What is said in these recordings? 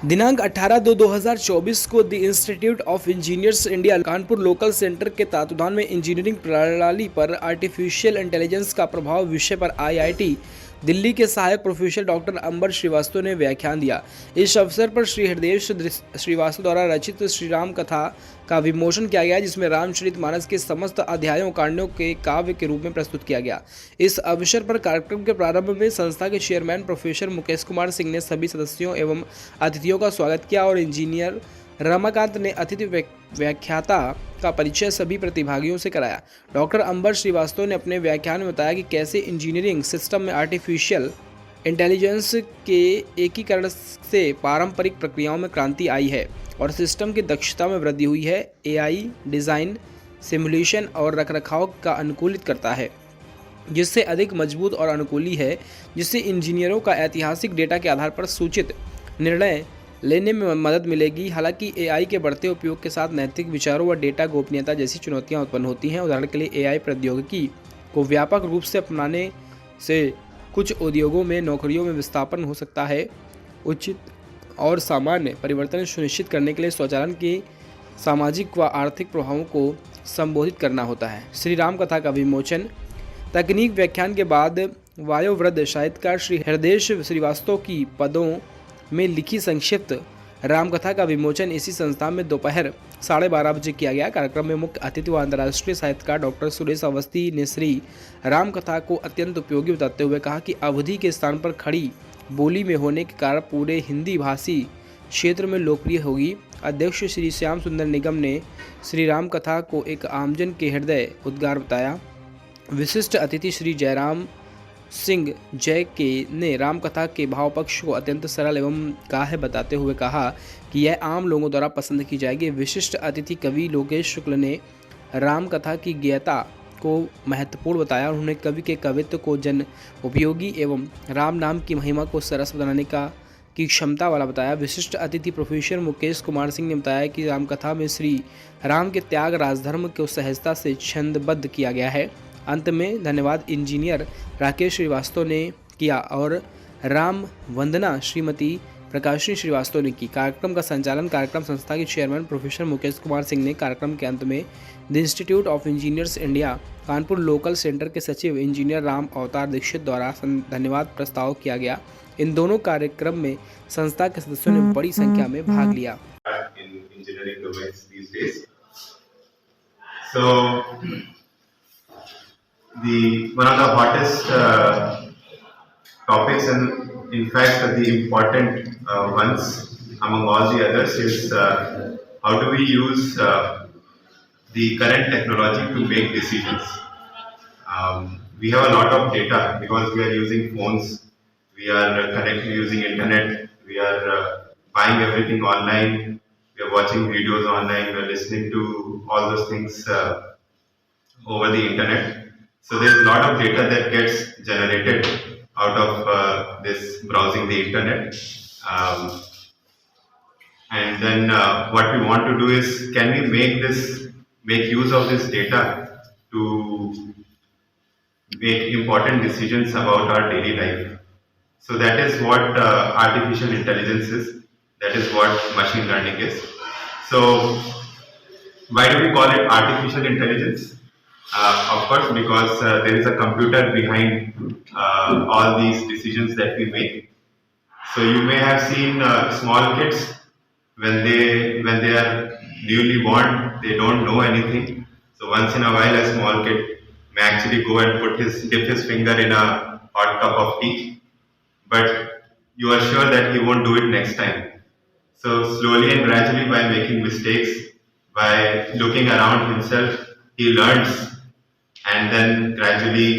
दिनांक 18/2/2024 को the institute of engineers India Kanpur local centre के तत्वाधान में इंजीनियरिंग प्रणाली पर आर्टिफिशियल इंटेलिजेंस का प्रभाव विषय पर आईआईटी दिल्ली के सहायक प्रोफेसर डॉक्टर अंबर श्रीवास्तव ने व्याख्यान दिया। इस अवसर पर श्री हृदयेश श्रीवास्तव द्वारा रचित श्री राम कथा का विमोचन किया गया, जिसमें रामचरितमानस के समस्त अध्यायों कांडों के काव्य के रूप में प्रस्तुत किया गया। इस अवसर पर कार्यक्रम के प्रारंभ में संस्था के चेयरमैन प्रोफेसर मुकेश कुमार सिंह ने सभी सदस्यों एवं अतिथियों का स्वागत किया और इंजीनियर रमाकांत ने अतिथि व्याख्याता का परिचय सभी प्रतिभागियों से कराया। डॉक्टर अंबर श्रीवास्तव ने अपने व्याख्यान में बताया कि कैसे इंजीनियरिंग सिस्टम में आर्टिफिशियल इंटेलिजेंस के एकीकरण से पारंपरिक प्रक्रियाओं में क्रांति आई है और सिस्टम की दक्षता में वृद्धि हुई है। एआई डिज़ाइन, सिमुलेशन और रखरखाव का अनुकूलित करता है, जिससे अधिक मजबूत और अनुकूली है, जिससे इंजीनियरों का ऐतिहासिक डेटा के आधार पर सूचित निर्णय लेने में मदद मिलेगी। हालांकि एआई के बढ़ते उपयोग के साथ नैतिक विचारों व डेटा गोपनीयता जैसी चुनौतियां उत्पन्न होती हैं। उदाहरण के लिए एआई प्रौद्योगिकी को व्यापक रूप से अपनाने से कुछ उद्योगों में नौकरियों में विस्थापन हो सकता है। उचित और सामान्य परिवर्तन सुनिश्चित करने के लिए स्वचालन के सामाजिक व आर्थिक प्रभावों को संबोधित करना होता है। श्री राम कथा का विमोचन। तकनीक व्याख्यान के बाद वयोवृद्ध साहित्यकार श्री हृदयेश श्रीवास्तव की पदों में लिखी संक्षिप्त रामकथा का विमोचन इसी संस्थान में दोपहर 12:30 बजे किया गया। कार्यक्रम में मुख्य अतिथि व अंतर्राष्ट्रीय साहित्यकार डॉक्टर सुरेश अवस्थी ने श्री रामकथा को अत्यंत उपयोगी बताते हुए कहा कि अवधि के स्थान पर खड़ी बोली में होने के कारण पूरे हिंदी भाषी क्षेत्र में लोकप्रिय होगी। अध्यक्ष श्री श्याम सुंदर निगम ने श्री रामकथा को एक आमजन के हृदय उद्गार बताया। विशिष्ट अतिथि श्री जयराम सिंह जय के ने रामकथा के भाव पक्ष को अत्यंत सरल एवं गाह्य बताते हुए कहा कि यह आम लोगों द्वारा पसंद की जाएगी। विशिष्ट अतिथि कवि लोकेश शुक्ल ने रामकथा की ज्ञता को महत्वपूर्ण बताया। उन्होंने कवि के कवित्व को जन उपयोगी एवं राम नाम की महिमा को सरस बनाने की क्षमता वाला बताया। विशिष्ट अतिथि प्रोफेसर मुकेश कुमार सिंह ने बताया कि रामकथा में श्री राम के त्याग राजधर्म को सहजता से छंदबद्ध किया गया है। अंत में धन्यवाद इंजीनियर राकेश श्रीवास्तव ने किया और राम वंदना श्रीमती प्रकाशिनी श्रीवास्तव ने की। कार्यक्रम का संचालन कार्यक्रम संस्था के चेयरमैन प्रोफेसर मुकेश कुमार सिंह ने। कार्यक्रम के अंत में the institute of engineers India Kanpur local centre के सचिव इंजीनियर राम अवतार दीक्षित द्वारा धन्यवाद प्रस्ताव किया गया। इन दोनों कार्यक्रम में संस्था के सदस्यों ने बड़ी संख्या में भाग लिया। One of the hottest topics, and in fact the important ones among all the others, is how do we use the current technology to make decisions. We have a lot of data because we are using phones, we are connected using internet, we are buying everything online, we are watching videos online, we are listening to all those things over the internet. So there's a lot of data that gets generated out of this browsing the internet. And then what we want to do is, can we make use of this data to make important decisions about our daily life. So that is what artificial intelligence is. That is what machine learning is. So why do we call it artificial intelligence? Of course, because there is a computer behind all these decisions that we make. So you may have seen small kids when they are newly born, they don't know anything. So once in a while, a small kid may actually go and dip his finger in a hot cup of tea, but you are sure that he won't do it next time. So slowly and gradually, by making mistakes, by looking around himself, he learns. And then gradually,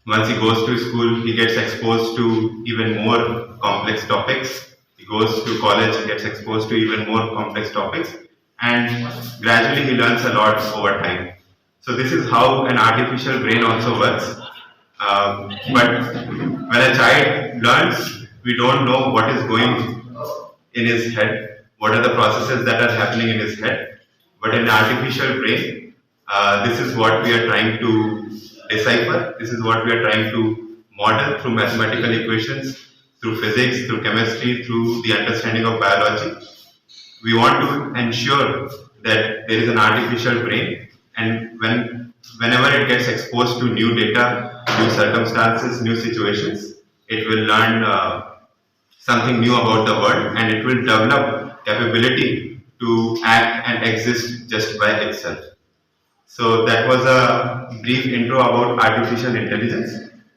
once he goes to school, he gets exposed to even more complex topics. He goes to college, he gets exposed to even more complex topics. And gradually he learns a lot over time. So this is how an artificial brain also works. But when a child learns, we don't know what is going in his head, what are the processes that are happening in his head. But in an artificial brain, this is what we are trying to decipher. This is what we are trying to model through mathematical equations. through physics, through chemistry, through the understanding of biology. We want to ensure that there is an artificial brain, and whenever it gets exposed to new data, new circumstances, new situations, it will learn something new about the world, and it will develop capability to act and exist just by itself. So that was a brief intro about artificial intelligence.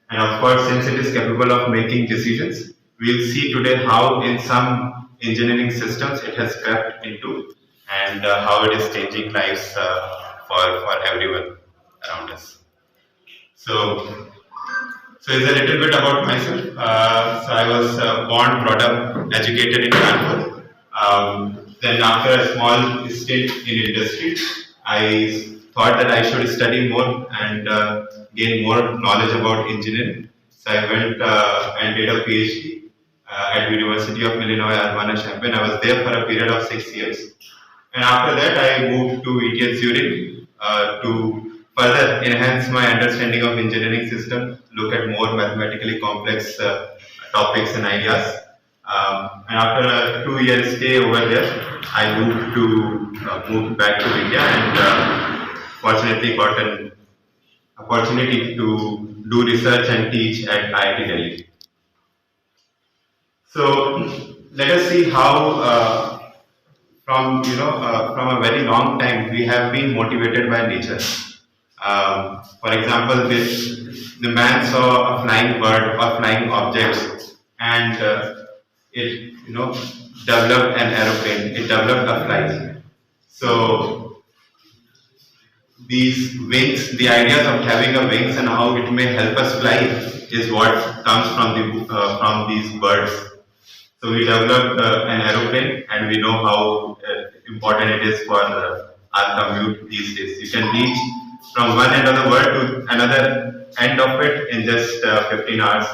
And of course, since it is capable of making decisions, we'll see today how in some engineering systems it has crept into, and how it is changing lives for everyone around us. So, so it's a little bit about myself. So I was born, brought up, educated in Kanpur. Then after a small stint in industry, I thought that I should study more and gain more knowledge about engineering. So I went and did a PhD at University of Illinois Urbana-Champaign. I was there for a period of 6 years. And after that, I moved to ETH Zurich to further enhance my understanding of engineering system, look at more mathematically complex topics and ideas. And after a 2 year stay over there, I moved back to India, and fortunately got an opportunity to do research and teach at IIT Delhi. So let us see how from a very long time we have been motivated by nature. For example, the man saw a flying bird or flying objects, and it developed an aeroplane. It developed a flight. So these wings, the ideas of having a wings and how it may help us fly, is what comes from these birds. So we developed an aeroplane, and we know how important it is for our commute these days. You can reach from one end of the world to another end of it in just 15 hours.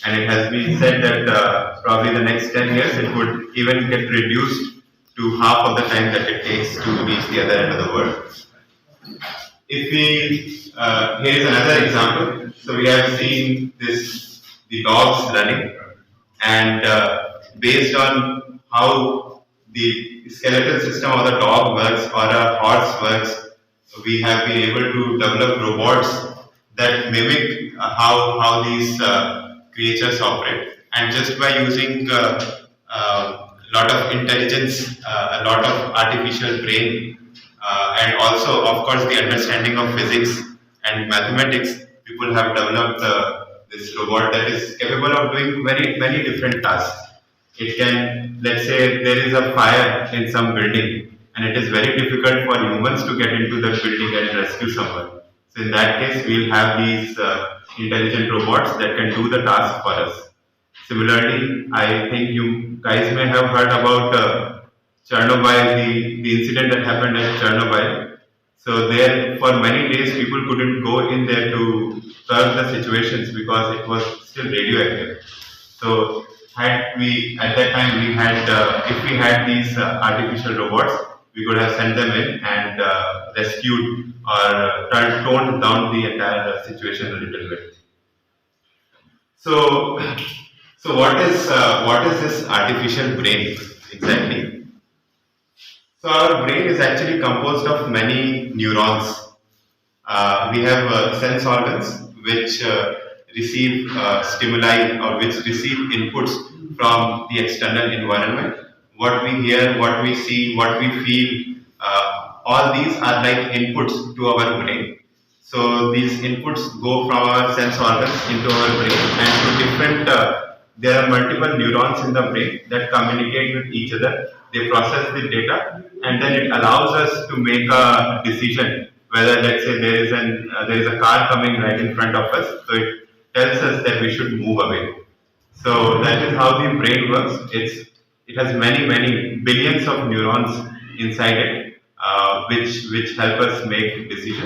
And it has been said that probably the next 10 years it would even get reduced to half of the time that it takes to reach the other end of the world. If we, here is another example. So we have seen the dogs running, and based on how the skeletal system of the dog works or a horse works, we have been able to develop robots that mimic how these creatures operate. And just by using a lot of intelligence, a lot of artificial brain, and also, of course, the understanding of physics and mathematics, people have developed this robot that is capable of doing many different tasks. It can, let's say, there is a fire in some building, and it is very difficult for humans to get into that building and rescue someone. So in that case, we'll have these intelligent robots that can do the task for us. Similarly, I think you guys may have heard about Chernobyl, the incident that happened at Chernobyl. So there, for many days, people couldn't go in there to solve the situations because it was still radioactive. So at that time, if we had these artificial robots, we could have sent them in and rescued or toned down the entire situation a little bit. So what is this artificial brain exactly? So our brain is actually composed of many neurons. We have sense organs which receive stimuli or which receive inputs from the external environment. What we hear, what we see, what we feel, all these are like inputs to our brain. So these inputs go from our sense organs into our brain, and to different, there are multiple neurons in the brain that communicate with each other. They process the data, and then it allows us to make a decision whether, let's say, there is a car coming right in front of us. So it tells us that we should move away. So that is how the brain works. It has many billions of neurons inside it, which help us make decisions.